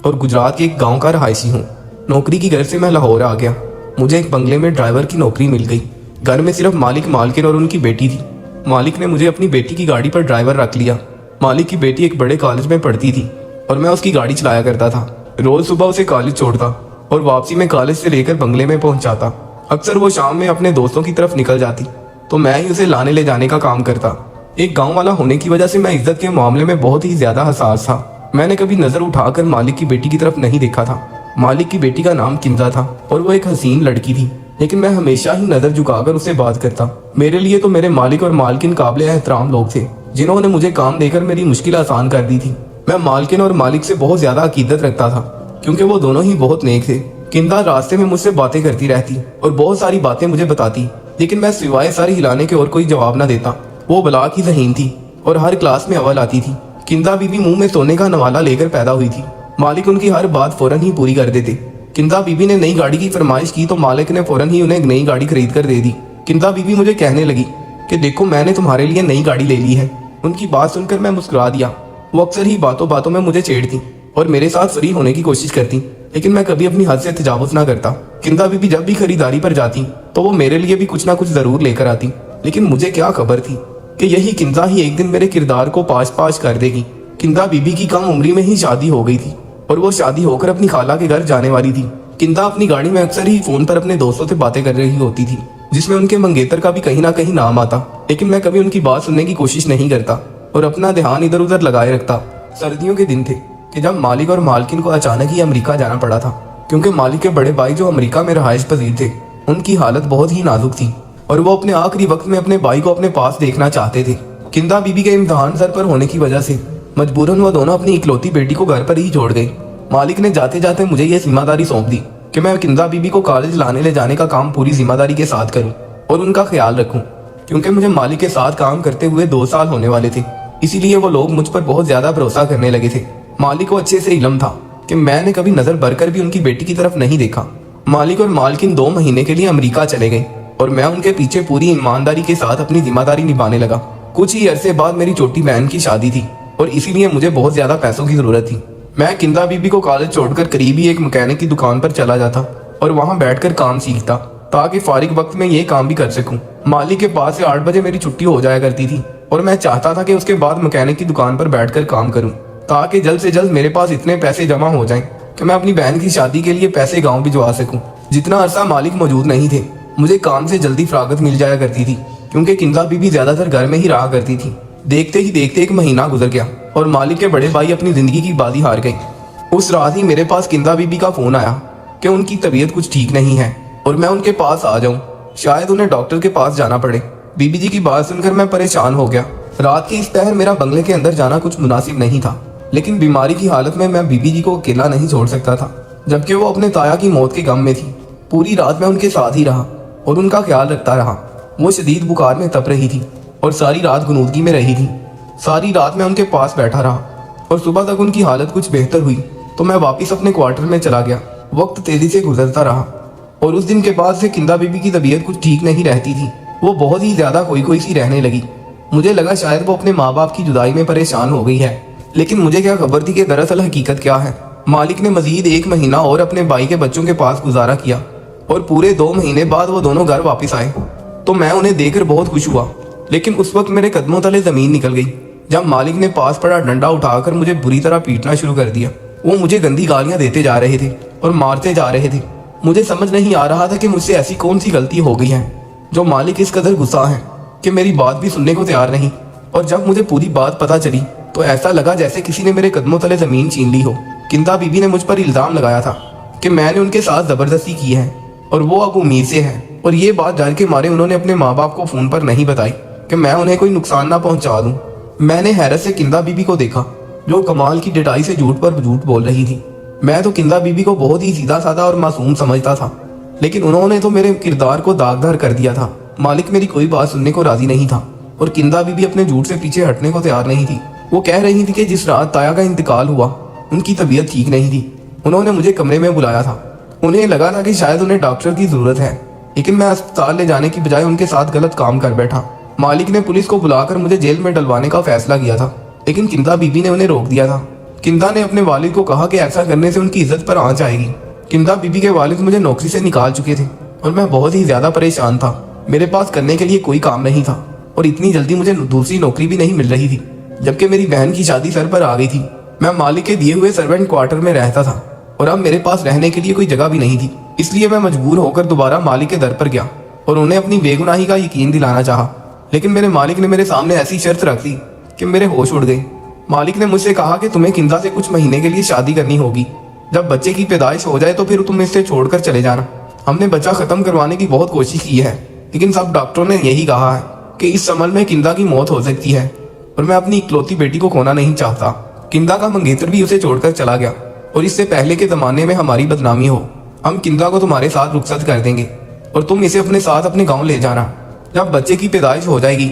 और गुजरात के एक गांव का रहायशी हूँ। नौकरी की घर से मैं लाहौर आ गया। मुझे एक बंगले में ड्राइवर की नौकरी मिल गई। घर में सिर्फ मालिक, मालकिन और उनकी बेटी थी। मालिक ने मुझे अपनी बेटी की गाड़ी पर ड्राइवर रख लिया। मालिक की बेटी एक बड़े कॉलेज में पढ़ती थी और मैं उसकी गाड़ी चलाया करता था। रोज सुबह उसे कॉलेज छोड़ता और वापसी में कॉलेज से लेकर बंगले में पहुंचाता। अक्सर वो शाम में अपने दोस्तों की तरफ निकल जाती तो मैं ही उसे लाने ले जाने का काम करता। एक गांव वाला होने की वजह से मैं इज्जत के मामले में बहुत ही ज्यादा हसास था। मैंने कभी नजर उठाकर मालिक की बेटी की तरफ नहीं देखा था। मालिक की बेटी का नाम किंदा था और वो एक हसीन लड़की थी, लेकिन मैं हमेशा ही नजर झुकाकर उससे बात करता। मेरे लिए तो मेरे मालिक और मालकिन काबिल एहतराम लोग थे, जिन्होंने मुझे काम देकर मेरी मुश्किल आसान कर दी थी। मैं मालकिन और मालिक से बहुत ज्यादा अकीदत रखता था, क्योंकि वो दोनों ही बहुत नेक थे। किंदा रास्ते में मुझसे बातें करती रहती और बहुत सारी बातें मुझे बताती, लेकिन मैं सिवाय सारी हिलाने के और कोई जवाब न देता। वो बला की ज़हीन थी और हर क्लास में अव्वल आती थी। किंदा बीबी मुंह में सोने का नवाला लेकर पैदा हुई थी। मालिक उनकी हर बात फौरन ही पूरी कर देते। किंदा बीबी ने नई गाड़ी की फरमाइश की तो मालिक ने फौरन ही उन्हें एक नई गाड़ी खरीद कर दे दी। किंदा बीबी मुझे कहने लगी कि देखो, मैंने तुम्हारे लिए नई गाड़ी ले ली है। उनकी बात सुनकर मैं मुस्कुरा दिया। वो अक्सर ही बातों बातों में मुझे छेड़ती और मेरे साथ फ्री होने की कोशिश करती, लेकिन मैं कभी अपनी हद से तजावुज ना करता। किंदा बीबी जब भी खरीदारी पर जाती तो वो मेरे लिए भी कुछ ना कुछ जरूर लेकर आती, लेकिन मुझे क्या खबर थी कि यही किंदा ही एक दिन मेरे किरदार को पाश पाश कर देगी। किंदा बीबी की कम उम्री में ही शादी हो गई थी और वो शादी होकर अपनी खाला के घर जाने वाली थी। किंदा अपनी गाड़ी में अक्सर ही फोन पर अपने दोस्तों से बातें कर रही होती थी, जिसमें उनके मंगेतर का भी कहीं ना कहीं नाम आता, लेकिन मैं कभी उनकी बात सुनने की कोशिश नहीं करता और अपना ध्यान इधर उधर लगाए रखता। सर्दियों के दिन थे कि जब मालिक और मालकिन को अचानक ही अमेरिका जाना पड़ा था, क्योंकि मालिक के बड़े भाई जो अमेरिका में रहायश पजीर थे, उनकी हालत बहुत ही नाजुक थी और वो अपने आखिरी वक्त में अपने भाई को अपने पास देखना चाहते थे। किंदा बीबी के इम्तिहान सर पर होने की वजह से मजबूरन वो दोनों अपनी इकलौती बेटी को घर पर ही छोड़ गए। मालिक ने जाते जाते मुझे ये जिम्मेदारी सौंप दी कि मैं किंदा बीबी को कॉलेज लाने ले जाने का काम पूरी जिम्मेदारी के साथ करूं और उनका ख्याल रखूं, क्योंकि मुझे मालिक के साथ काम करते हुए 2 साल होने वाले थे। इसीलिए वो लोग मुझ पर बहुत ज्यादा भरोसा करने लगे थे। मालिक को अच्छे से इल्म था कि मैंने कभी नजर भरकर भी उनकी बेटी की तरफ नहीं देखा। मालिक और मालकिन 2 महीने के लिए अमेरिका चले गए और मैं उनके पीछे पूरी ईमानदारी के साथ अपनी जिम्मेदारी निभाने लगा। कुछ ही अरसे बाद मेरी छोटी बहन की शादी थी और इसीलिए मुझे बहुत ज्यादा पैसों की जरूरत थी। मैं किंदा बीबी को कॉलेज छोड़कर करीबी एक मैकेनिक की दुकान पर चला जाता और वहां बैठकर काम सीखता, ताकि फारिग वक्त में ये काम भी कर सकूं। मालिक के पास से 8 बजे मेरी छुट्टी हो जाया करती थी और मैं चाहता था कि उसके बाद मैकेनिक की दुकान पर बैठकर काम करूं, ताकि जल्द से जल्द मेरे पास इतने पैसे जमा हो जाएं कि मैं अपनी बहन की शादी के लिए पैसे गाँव भिजवा सकूं। जितना अरसा मालिक मौजूद नहीं थे, मुझे काम से जल्दी फरागत मिल जाया करती थी, क्योंकि किंदा बीबी ज्यादातर घर में ही रहा करती थी। देखते ही देखते 1 महीना गुजर गया और मालिक के बड़े भाई अपनी जिंदगी की बाजी हार गए। उस रात ही मेरे पास किंदा बीबी का फोन आया कि उनकी तबीयत कुछ ठीक नहीं है और मैं उनके पास आ जाऊं, शायद उन्हें डॉक्टर के पास जाना पड़े। बीबी जी की बात सुनकर मैं परेशान हो गया। रात के इस पहर मेरा बंगले के अंदर जाना कुछ मुनासिब नहीं था, लेकिन बीमारी की हालत में मैं बीबी जी को अकेला नहीं छोड़ सकता था, जबकि वो अपने ताया की मौत के गम में थी। पूरी रात मैं उनके साथ ही रहा और उनका ख्याल रखता रहा। वो शदीद बुखार में तप रही थी और सारी रात गुनूदगी में रही थी। सारी रात मैं उनके पास बैठा रहा और सुबह तक उनकी हालत कुछ बेहतर हुई तो मैं वापस अपने क्वार्टर में चला गया। वक्त तेजी से गुजरता रहा और उस दिन के बाद से किंदा बीबी की तबीयत कुछ ठीक नहीं रहती थी। वो बहुत ही ज्यादा कोई सी रहने लगी। मुझे लगा शायद वो अपने माँ बाप की जुदाई में परेशान हो गई है, लेकिन मुझे क्या खबर थी कि दरअसल हकीकत क्या है। मालिक ने मजीद 1 महीना और अपने भाई के बच्चों के पास गुजारा किया और पूरे 2 महीने बाद वो दोनों घर वापस आए तो मैं उन्हें देखकर बहुत खुश हुआ। लेकिन उस वक्त मेरे कदमों तले जमीन निकल गई जब मालिक ने पास पड़ा डंडा उठाकर मुझे बुरी तरह पीटना शुरू कर दिया। वो मुझे गंदी गालियां देते जा रहे थे और मारते जा रहे थे। मुझे समझ नहीं आ रहा था कि मुझसे ऐसी कौन सी गलती हो गई है जो मालिक इस कदर गुस्सा है कि मेरी बात भी सुनने को तैयार नहीं। और जब मुझे पूरी बात पता चली तो ऐसा लगा जैसे किसी ने मेरे कदमों तले जमीन छीन ली हो। किंदा बीबी ने मुझ पर इल्जाम लगाया था कि मैंने उनके साथ जबरदस्ती की है और वो अब उम्मीद से है, और ये बात डर के मारे उन्होंने अपने माँ बाप को फोन पर नहीं बताई कि मैं उन्हें कोई नुकसान ना पहुंचा दूं। मैंने हैरत से किंदा बीबी को देखा जो कमाल की डिटाई से झूठ पर झूठ बोल रही थी। मैं तो किंदा बीबी को बहुत ही सीधा साधा और मासूम समझता था, लेकिन उन्होंने तो मेरे किरदार को दागदार कर दिया था। मालिक मेरी कोई बात सुनने को राजी नहीं था और किंदा बीबी अपने झूठ से पीछे हटने को तैयार नहीं थी। वो कह रही थी कि जिस रात ताया का इंतकाल हुआ उनकी तबीयत ठीक नहीं थी। उन्होंने मुझे कमरे में बुलाया था। उन्हें लगा था कि शायद उन्हें डॉक्टर की जरूरत है, लेकिन मैं अस्पताल ले जाने की बजाय उनके साथ गलत काम कर बैठा। मालिक ने पुलिस को बुलाकर मुझे जेल में डलवाने का फैसला किया था, लेकिन किंदा बीबी ने उन्हें रोक दिया था किंदा ने अपने वालिद को कहा कि ऐसा करने से उनकी इज्जत पर आंच आएगी। किंदा बीबी के वालिद मुझे नौकरी से निकाल चुके थे और मैं बहुत ही ज्यादा परेशान था। मेरे पास करने के लिए कोई काम नहीं था और इतनी जल्दी मुझे दूसरी नौकरी भी नहीं मिल रही थी, जबकि मेरी बहन की शादी सर पर आ गई थी। मैं मालिक के दिए हुए सर्वेंट क्वार्टर में रहता था और अब मेरे पास रहने के लिए कोई जगह भी नहीं थी। इसलिए मैं मजबूर होकर दोबारा मालिक के दर पर गया और उन्हें अपनी बेगुनाही का यकीन दिलाना चाहा। लेकिन मेरे मालिक ने मेरे सामने ऐसी शर्त रख दी कि मेरे होश उड़ गए। मालिक ने मुझसे कहा कि तुम्हें किंदा से कुछ महीने के लिए शादी करनी होगी। जब बच्चे की पैदाइश हो जाए तो फिर तुम इसे छोड़कर चले जाना। हमने बच्चा खत्म करवाने की बहुत कोशिश की है, लेकिन सब डॉक्टरों ने यही कहा है कि इस अमल में किंदा की मौत हो सकती है और मैं अपनी इकलौती बेटी को खोना नहीं चाहता। किंदा का मंगेतर भी उसे छोड़कर चला गया और इससे पहले के जमाने में हमारी बदनामी हो, हम किंदा को तुम्हारे साथ रुखसत कर देंगे और तुम इसे अपने साथ अपने गांव ले जाना। जब बच्चे की पैदाइश हो जाएगी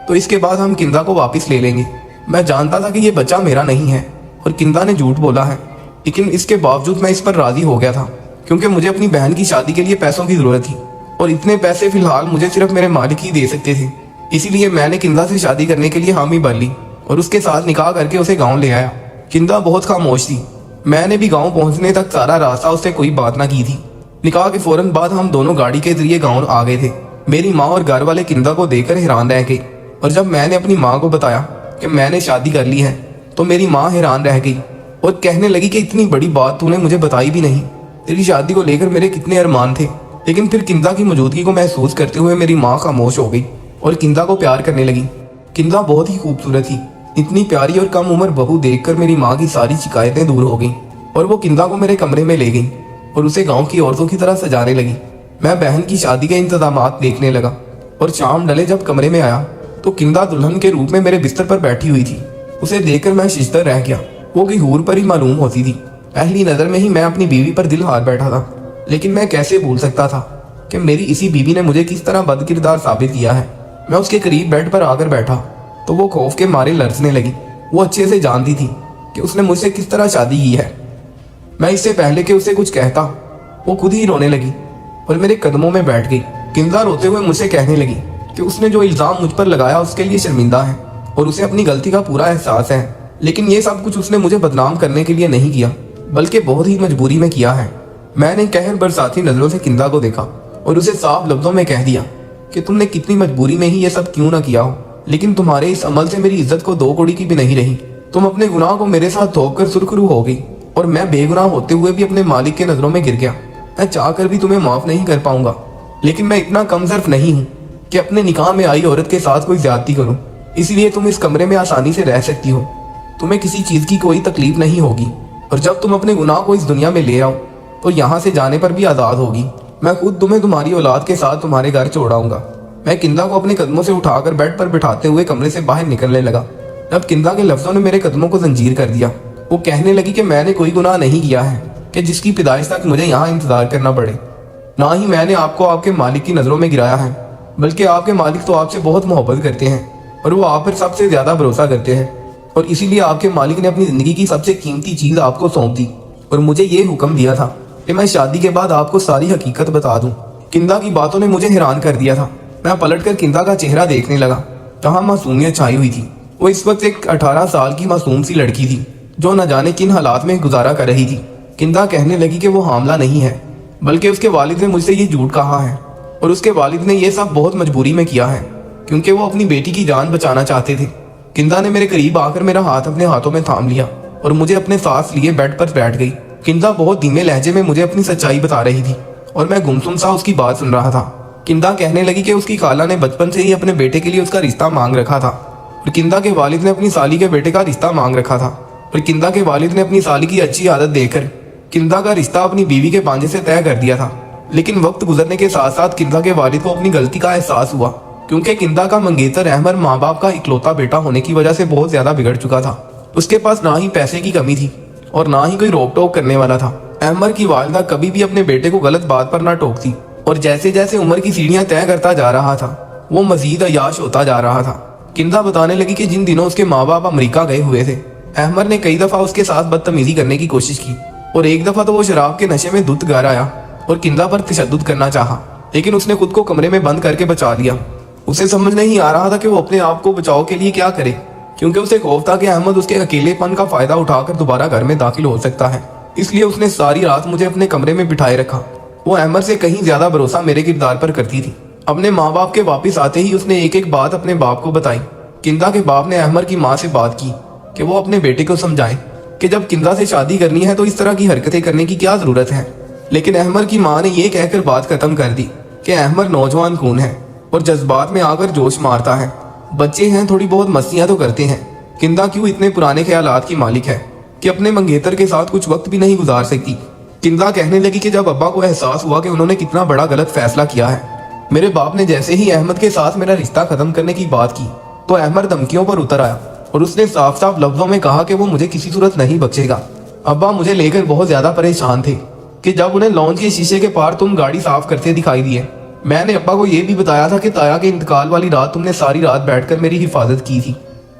तो इसके बाद हम किंदा को वापस ले लेंगे। मैं जानता था कि ये बच्चा मेरा नहीं है और किंदा ने झूठ बोला है, लेकिन इसके बावजूद मैं इस पर राजी हो गया था क्योंकि मुझे अपनी बहन की शादी के लिए पैसों की जरूरत थी और इतने पैसे फिलहाल मुझे सिर्फ मेरे मालिक ही दे सकते थे। इसीलिए मैंने किंदा से शादी करने के लिए हामी भर ली और उसके साथ निकाह करके उसे गाँव ले आया। किंदा बहुत खामोश थी। मैंने भी गाँव पहुँचने तक सारा रास्ता उससे कोई बात ना की थी। निकाह के फौरन बाद हम दोनों गाड़ी के जरिए गाँव आ गए थे। मेरी माँ और घर वाले किंदा को देखकर हैरान रह गई और जब मैंने अपनी माँ को बताया कि मैंने शादी कर ली है तो मेरी माँ हैरान रह गई और कहने लगी कि इतनी बड़ी बात तूने मुझे बताई भी नहीं। तेरी शादी को लेकर मेरे कितने अरमान थे। लेकिन फिर किंदा की मौजूदगी को महसूस करते हुए मेरी माँ खामोश हो गई और किंदा को प्यार करने लगी। किंदा बहुत ही खूबसूरत थी। इतनी प्यारी और कम उम्र बहू देखकर मेरी माँ की सारी शिकायतें दूर हो गई और वो किंदा को मेरे कमरे में ले गई और उसे गाँव की औरतों की तरह सजाने लगी। मैं बहन की शादी के इंतजामात देखने लगा और शाम ढले जब कमरे में आया तो किंदा दुल्हन के रूप में मेरे बिस्तर पर बैठी हुई थी। उसे देखकर मैं शिश्तर रह गया। वो कोई हूर पर ही मालूम होती थी। पहली नजर में ही मैं अपनी बीवी पर दिल हार बैठा था। लेकिन मैं कैसे भूल सकता था कि मेरी इसी बीवी ने मुझे किस तरह बदकिरदार साबित किया है। मैं उसके करीब बेड पर आकर बैठा तो वो खौफ के मारे लड़ने लगी। वो अच्छे से जानती थी कि उसने मुझसे किस तरह शादी की है। मैं इससे पहले कि उसे कुछ कहता वो खुद ही रोने लगी और मेरे कदमों में बैठ गई। किंदा रोते हुए मुझसे कहने लगी कि उसने जो इल्जाम मुझ पर लगाया उसके लिए शर्मिंदा है और उसे अपनी गलती का पूरा एहसास है। लेकिन ये सब कुछ उसने मुझे बदनाम करने के लिए नहीं किया, बल्कि बहुत ही मजबूरी में किया है। मैंने कहर बरसाती नजरों से किंदा को देखा और उसे साफ लफ्जों में कह दिया कि तुमने कितनी मजबूरी में ही ये सब क्यों ना किया हो, लेकिन तुम्हारे इस अमल से मेरी इज्जत को दो कौड़ी की भी नहीं रही। तुम अपने गुनाह को मेरे साथ धोकर सुरखरू हो गई और मैं बेगुनाह होते हुए भी अपने मालिक के नजरों में गिर गया। मैं चाह कर भी तुम्हें माफ नहीं कर पाऊंगा, लेकिन मैं इतना कमजोर नहीं हूँ कि अपने निकाह में आई औरत के साथ कोई ज्यादती करूं। इसलिए तुम इस कमरे में आसानी से रह सकती हो। तुम्हें किसी चीज की कोई तकलीफ नहीं होगी और जब तुम अपने गुनाह को इस दुनिया में ले आओ तो यहाँ से जाने पर भी आजाद होगी। मैं खुद तुम्हें तुम्हारी औलाद के साथ तुम्हारे घर छोड़ाऊंगा। मैं किंदा को अपने कदमों से उठाकर बेड पर बिठाते हुए कमरे से बाहर निकलने लगा। तब किंदा के लफ्जों ने मेरे कदमों को जंजीर कर दिया। वो कहने लगी कि मैंने कोई गुनाह नहीं किया है कि जिसकी पैदाइश तक मुझे यहाँ इंतजार करना पड़े। ना ही मैंने आपको आपके मालिक की नजरों में गिराया है, बल्कि आपके मालिक तो आपसे बहुत मोहब्बत करते हैं और वो आप पर सबसे ज्यादा भरोसा करते हैं और इसीलिए आपके मालिक ने अपनी जिंदगी की सबसे कीमती चीज आपको सौंप दी और मुझे ये हुक्म दिया था कि मैं शादी के बाद आपको सारी हकीकत बता दूं। किंदा की बातों ने मुझे हैरान कर दिया था। मैं पलटकर किंदा का चेहरा देखने लगा जहाँ मासूमियत छाई हुई थी। वो इस वक्त एक 18 साल की मासूम सी लड़की थी जो न जाने किन हालात में गुजारा कर रही थी। किंदा कहने लगी कि वो हामला नहीं है, बल्कि उसके वालिद ने मुझसे ये झूठ कहा है और उसके वालिद ने ये सब बहुत मजबूरी में किया है क्योंकि वो अपनी बेटी की जान बचाना चाहते थे। किंदा ने मेरे करीब आकर मेरा हाथ अपने हाथों में थाम लिया और मुझे अपने साथ लिए बेड पर बैठ गई। किंदा बहुत धीमे लहजे में मुझे अपनी सच्चाई बता रही थी और मैं गुमसुम सा उसकी बात सुन रहा था। किंदा कहने लगी कि उसकी खाला ने बचपन से ही अपने बेटे के लिए उसका रिश्ता मांग रखा था और किंदा के वालिद ने अपनी साली के बेटे का रिश्ता मांग रखा था और किंदा के वालिद ने अपनी साली की अच्छी आदत देखकर किंदा का रिश्ता अपनी बीवी के पांजे से तय कर दिया था। लेकिन वक्त गुजरने के साथ साथ किंदा के वालिद को अपनी गलती का एहसास हुआ क्योंकि किंदा का मंगेतर अहमर माँ बाप का इकलौता बेटा होने की वजह से बहुत ज्यादा बिगड़ चुका था। उसके पास ना ही पैसे की कमी थी और ना ही कोई रोक टोक करने वाला था। अहमर की वालिदा कभी भी अपने बेटे को गलत बात पर ना टोकती और जैसे जैसे उम्र की सीढ़ियां तय करता जा रहा था वो मजीद अयाश होता जा रहा था। किंदा बताने लगी कि जिन दिनों उसके माँ बाप अमेरिका गए हुए थे अहमर ने कई दफा उसके साथ बदतमीजी करने की कोशिश की और एक दफा तो वो शराब के नशे में धुत घर आया और किंदा पर तशद्दुद करना चाहा, लेकिन उसने खुद को कमरे में बंद करके बचा लिया। उसे समझ नहीं आ रहा था कि वो अपने आप को बचाव के लिए क्या करे। क्योंकि उसे खौफ था कि अहमद उसके अकेलेपन का फायदा उठाकर दोबारा घर में दाखिल हो सकता है। इसलिए उसने सारी रात मुझे अपने कमरे में बिठाए रखा। वो अहमद से कहीं ज्यादा भरोसा मेरे किरदार पर करती थी। अपने माँ बाप के वापिस आते ही उसने एक एक बात अपने बाप को बताई। किंदा के बाप ने अहमद की माँ से बात की कि वो अपने बेटे को समझाए कि जब किंदा से शादी करनी है तो इस तरह की हरकतें करने की क्या जरूरत है। लेकिन अहमद की माँ ने यह कहकर बात खत्म कर दी कि अहमद नौजवान खून है और जज्बात में आकर जोश मारता है। बच्चे हैं, थोड़ी बहुत मस्तियां तो करते हैं। किंदा क्यों इतने पुराने ख्यालात की मालिक है कि अपने मंगेतर के साथ कुछ वक्त भी नहीं गुजार सकती। किंदा कहने लगी कि जब अब्बा को एहसास हुआ कि उन्होंने कितना बड़ा गलत फैसला किया है। मेरे बाप ने जैसे ही अहमद के साथ मेरा रिश्ता खत्म करने की बात की तो अहमद धमकियों पर उतर आया और उसने साफ साफ लफ्जों में कहा कि वो मुझे किसी सूरत नहीं बख्शेगा। अब्बा मुझे लेकर बहुत ज्यादा परेशान थे कि जब उन्हें लॉन्च के शीशे के पार तुम गाड़ी साफ करते दिखाई दिए। मैंने अब्बा को यह भी बताया था कि ताया के इंतकाल वाली रात तुमने सारी रात बैठकर मेरी हिफाजत की थी।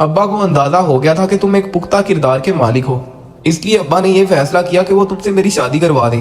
अब्बा को अंदाजा हो गया था कि तुम एक पुख्ता किरदार के मालिक हो, इसलिए अब्बा ने यह फैसला किया कि वो तुमसे मेरी शादी करवा दे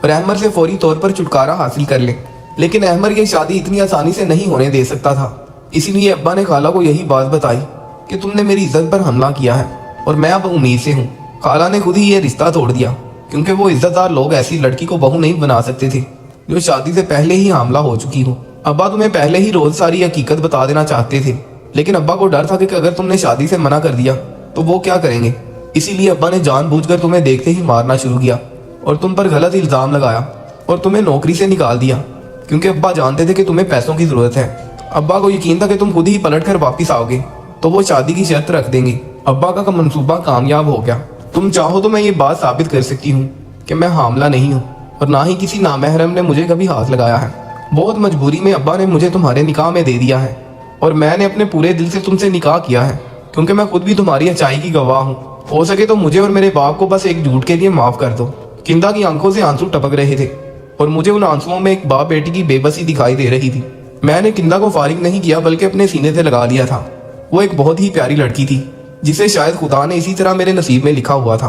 और अहमद से फौरी तौर पर छुटकारा हासिल कर ले। लेकिन अहमद ये शादी इतनी आसानी से नहीं होने दे सकता था। इसीलिए अब्बा ने खाला को यही बात बताई कि तुमने मेरी इज्जत पर हमला किया है और मैं अब उम्मीद से हूँ। खाला ने खुद ही ये रिश्ता तोड़ दिया क्योंकि वो इज्जतदार लोग ऐसी लड़की को बहू नहीं बना सकते थे जो शादी से पहले ही हमला हो चुकी हो। अब्बा तुम्हें पहले ही रोज सारी हकीकत बता देना चाहते थे, लेकिन अब्बा को डर था कि अगर तुमने शादी से मना कर दिया तो वो क्या करेंगे। इसीलिए अब्बा ने जानबूझकर तुम्हें देखते ही मारना शुरू किया और तुम पर गलत इल्जाम लगाया और तुम्हें नौकरी से निकाल दिया क्योंकि अब्बा जानते थे कि तुम्हें पैसों की जरूरत है। अब्बा को यकीन था कि तुम खुद ही पलट कर वापिस आओगे तो वो शादी की शर्त रख देंगे। अब्बा का मंसूबा कामयाब हो गया। तुम चाहो तो मैं ये बात साबित कर सकती हूँ कि मैं हामला नहीं हूँ और ना ही किसी नामहरम ने मुझे कभी हाथ लगाया है। बहुत मजबूरी में अब्बा ने मुझे तुम्हारे निकाह में दे दिया है और मैंने अपने पूरे दिल से तुमसे निकाह किया है क्योंकि मैं खुद भी तुम्हारी अच्छाई की गवाह हूँ। हो सके तो मुझे और मेरे बाप को बस एक झूठ के लिए माफ कर दो। किंदा की आंखों से आंसू टपक रहे थे और मुझे उन आंसुओं में एक बाप बेटी की बेबसी दिखाई दे रही थी। मैंने किंदा को फारिग नहीं किया बल्कि अपने सीने से लगा लिया था। वो एक बहुत ही प्यारी लड़की थी जिसे शायद खुदा ने इसी तरह मेरे नसीब में लिखा हुआ था।